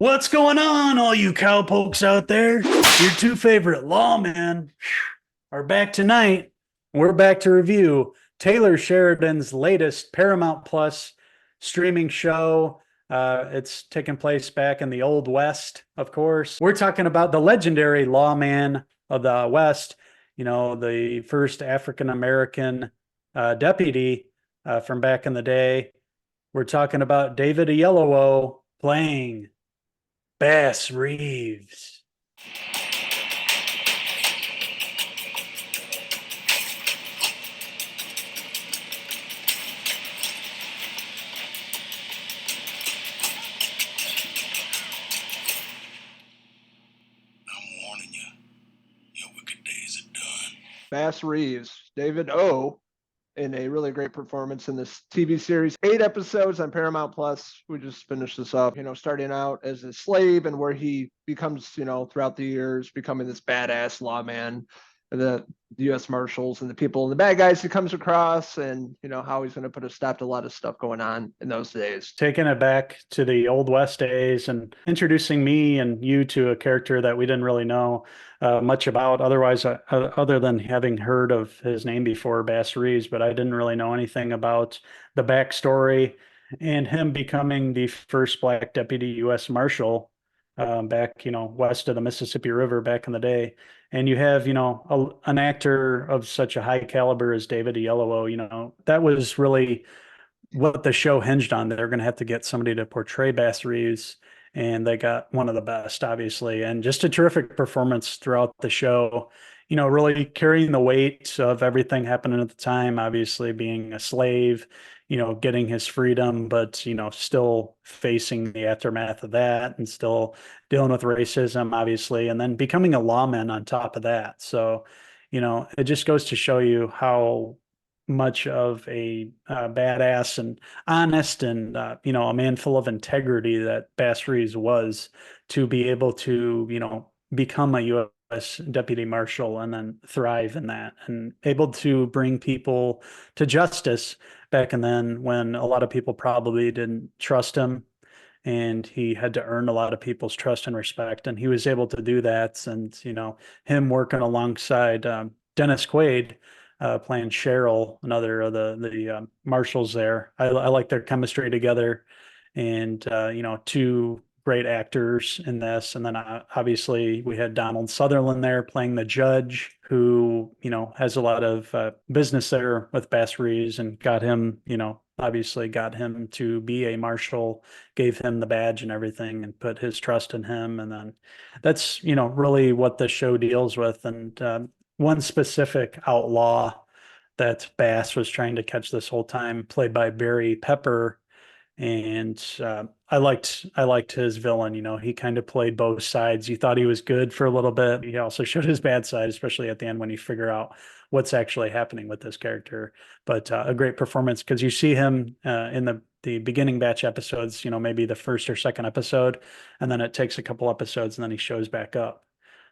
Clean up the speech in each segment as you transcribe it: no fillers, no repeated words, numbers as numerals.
What's going on, all you cowpokes out there? Your two favorite lawmen are back tonight. We're back to review Taylor Sheridan's latest Paramount Plus streaming show. It's taking place back in the Old West, of course. We're talking about the legendary lawman of the West, the first African American deputy from back in the day. We're talking about David Oyelowo playing Bass Reeves. I'm warning you, your wicked days are done. Bass Reeves, David O, in a really great performance in this TV series. 8 episodes on Paramount Plus. We just finished this up, starting out as a slave and where he becomes, throughout the years, becoming this badass lawman, the U.S. marshals and the people and the bad guys he comes across, and how he's going to put a stop to a lot of stuff going on in those days. Taking it back to the Old West days and introducing me and you to a character that we didn't really know much about, otherwise, other than having heard of his name before, Bass Reeves, but I didn't really know anything about the backstory and him becoming the first Black deputy U.S. Marshal back, west of the Mississippi River back in the day. And you have, an actor of such a high caliber as David Oyelowo, that was really what the show hinged on. They're going to have to get somebody to portray Bass Reeves, and they got one of the best, obviously, and just a terrific performance throughout the show. Really carrying the weight of everything happening at the time, obviously being a slave, getting his freedom, but, still facing the aftermath of that and still dealing with racism, obviously, and then becoming a lawman on top of that. So, it just goes to show you how much of a badass and honest and a man full of integrity that Bass Reeves was, to be able to become a U.S. deputy marshal and then thrive in that and able to bring people to justice back and then, when a lot of people probably didn't trust him, and he had to earn a lot of people's trust and respect, and he was able to do that. And him working alongside Dennis Quaid, playing Cheryl, another of the marshals there. I like their chemistry together, and two great actors in this. And then obviously we had Donald Sutherland there playing the judge, who has a lot of business there with Bass Reeves, and got him obviously got him to be a marshal, gave him the badge and everything, and put his trust in him. And then that's really what the show deals with. And one specific outlaw that Bass was trying to catch this whole time, played by Barry Pepper. And I liked his villain. He kind of played both sides. You thought he was good for a little bit. He also showed his bad side, especially at the end when you figure out what's actually happening with this character. But a great performance, because you see him in the beginning batch episodes, maybe the first or second episode, and then it takes a couple episodes, and then he shows back up.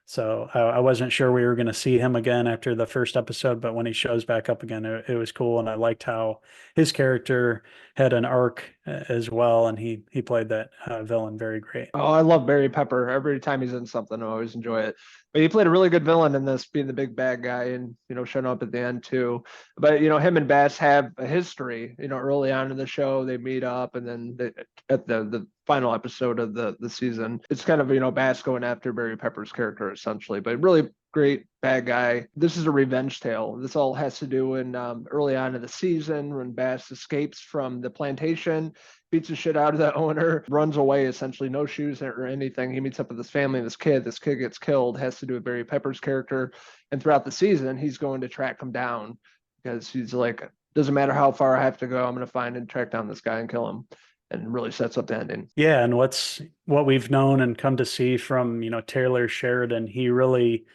So I wasn't sure we were going to see him again after the first episode, but when he shows back up again, it was cool. And I liked how his character had an arc as well, and he played that villain very great. Oh, I love Barry Pepper. Every time he's in something, I always enjoy it. But he played a really good villain in this, being the big bad guy, and showing up at the end too. But him and Bass have a history. Early on in the show, they meet up, and then at the final episode of the season, it's kind of Bass going after Barry Pepper's character essentially. But really great bad guy. This is a revenge tale. This all has to do in early on in the season, when Bass escapes from the plantation, beats the shit out of the owner, runs away, essentially no shoes or anything. He meets up with his family and this kid. This kid gets killed. Has to do with Barry Pepper's character. And throughout the season, he's going to track him down, because he's like, doesn't matter how far I have to go, I'm going to find and track down this guy and kill him. And really sets up the ending. Yeah, and what we've known and come to see from Taylor Sheridan, he really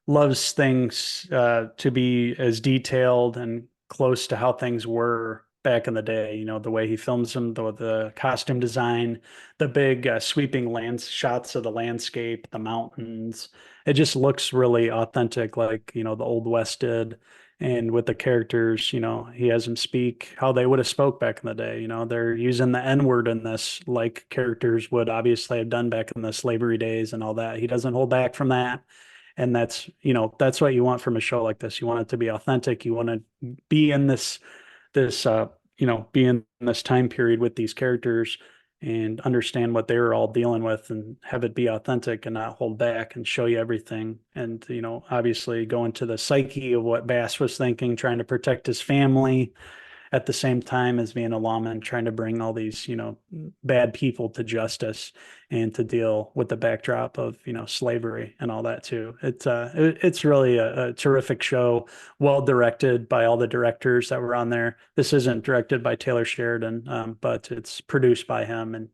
loves things to be as detailed and close to how things were back in the day. The way he films them, the costume design, the big sweeping land shots of the landscape, the mountains. It just looks really authentic, like the Old West did. And with the characters, he has them speak how they would have spoke back in the day. They're using the N word in this like characters would obviously have done back in the slavery days and all that. He doesn't hold back from that. And that's what you want from a show like this. You want it to be authentic. You want to be in be in this time period with these characters and understand what they were all dealing with and have it be authentic and not hold back and show you everything. And, obviously go into the psyche of what Bass was thinking, trying to protect his family at the same time as being a lawman, trying to bring all these, bad people to justice and to deal with the backdrop of, slavery and all that too. It's really a terrific show, well directed by all the directors that were on there. This isn't directed by Taylor Sheridan, but it's produced by him. And,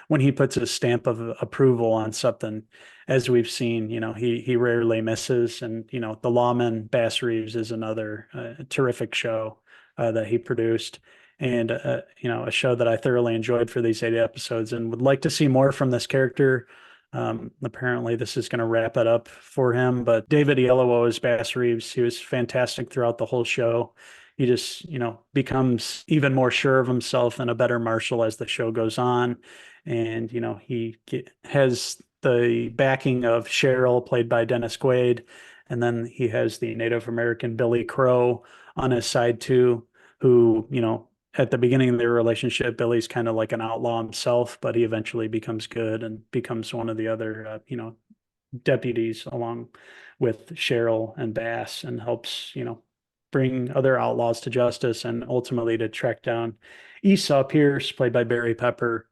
when he puts his stamp of approval on something, as we've seen, he rarely misses. And, The Lawmen, Bass Reeves is another terrific show that he produced, and a show that I thoroughly enjoyed for these 80 episodes, and would like to see more from this character. Apparently, this is going to wrap it up for him. But David Oyelowo as Bass Reeves, he was fantastic throughout the whole show. He just becomes even more sure of himself and a better marshal as the show goes on, and has the backing of Cheryl, played by Dennis Quaid, and then he has the Native American Billy Crow on his side too, who, at the beginning of their relationship, Billy's kind of like an outlaw himself, but he eventually becomes good and becomes one of the other, deputies along with Cheryl and Bass, and helps, bring other outlaws to justice, and ultimately to track down Esau Pierce, played by Barry Pepper.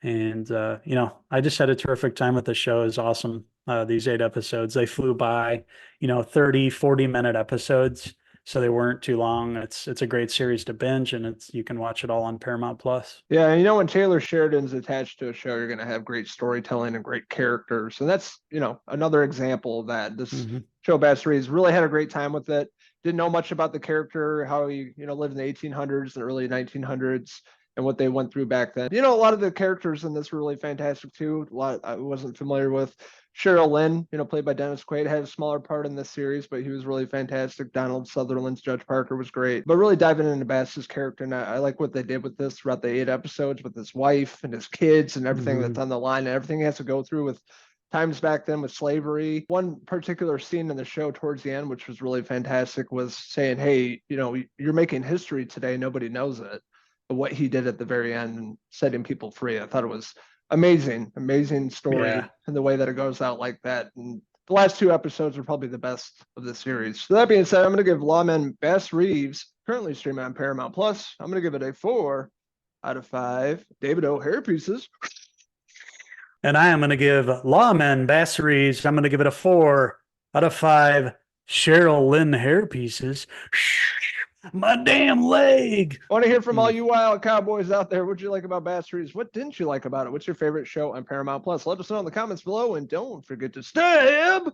And, I just had a terrific time with the show. It's awesome. These 8 episodes, they flew by, 30-40 minute episodes. So they weren't too long. It's a great series to binge, and you can watch it all on Paramount Plus. Yeah, and when Taylor Sheridan's attached to a show, you're going to have great storytelling and great characters, and that's another example of that. This show, Bass Reeves, really had a great time with it. Didn't know much about the character, how he lived in the 1800s and early 1900s, and what they went through back then. A lot of the characters in this were really fantastic too. A lot I wasn't familiar with. Cheryl Lynn, played by Dennis Quaid, had a smaller part in this series, but he was really fantastic. Donald Sutherland's Judge Parker was great. But really diving into Bass's character, and I like what they did with this throughout the 8 episodes with his wife and his kids and everything that's on the line and everything he has to go through with times back then with slavery. One particular scene in the show towards the end, which was really fantastic, was saying, hey, you're making history today. Nobody knows it. But what he did at the very end and setting people free, I thought it was amazing story, and the way that it goes out like that. And the last 2 episodes are probably the best of the series. So that being said, I'm going to give Lawman Bass Reeves, currently streaming on Paramount Plus, I'm going to give it a 4 out of 5 David O hair pieces. And I am going to give Lawman Bass Reeves, I'm going to give it a 4 out of 5 Cheryl Lynn hair pieces. My damn leg. I want to hear from all you wild cowboys out there. What'd you like about Bass Reeves? What didn't you like about it? What's your favorite show on Paramount Plus? Let us know in the comments below, and don't forget to subscribe.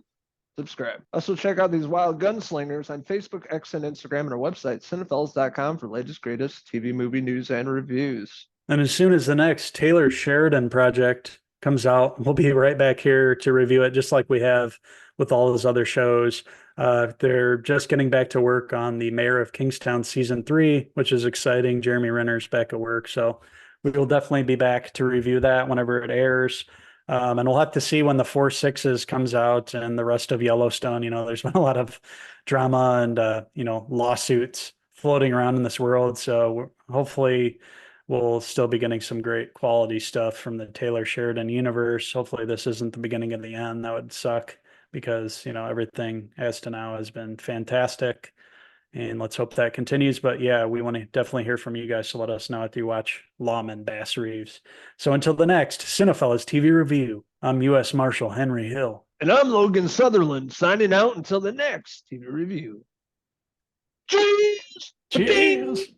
Also, check out these wild gunslingers on Facebook, X, and Instagram, and our website, Cinephellas.com, for latest, greatest TV, movie news, and reviews. And as soon as the next Taylor Sheridan project comes out, we'll be right back here to review it, just like we have with all those other shows. They're just getting back to work on the Mayor of Kingstown season 3, which is exciting. Jeremy Renner's back at work, so we will definitely be back to review that whenever it airs. And we'll have to see when the 4/6 comes out and the rest of Yellowstone. There's been a lot of drama and lawsuits floating around in this world, so hopefully we'll still be getting some great quality stuff from the Taylor Sheridan universe. Hopefully this isn't the beginning of the end. That would suck, because everything as to now has been fantastic, and let's hope that continues. But yeah, we want to definitely hear from you guys, so let us know if you watch Lawman Bass Reeves. So until the next Cinephellas TV review, I'm U.S. Marshal Henry Hill, and I'm Logan Sutherland, signing out until the next TV review. Cheers.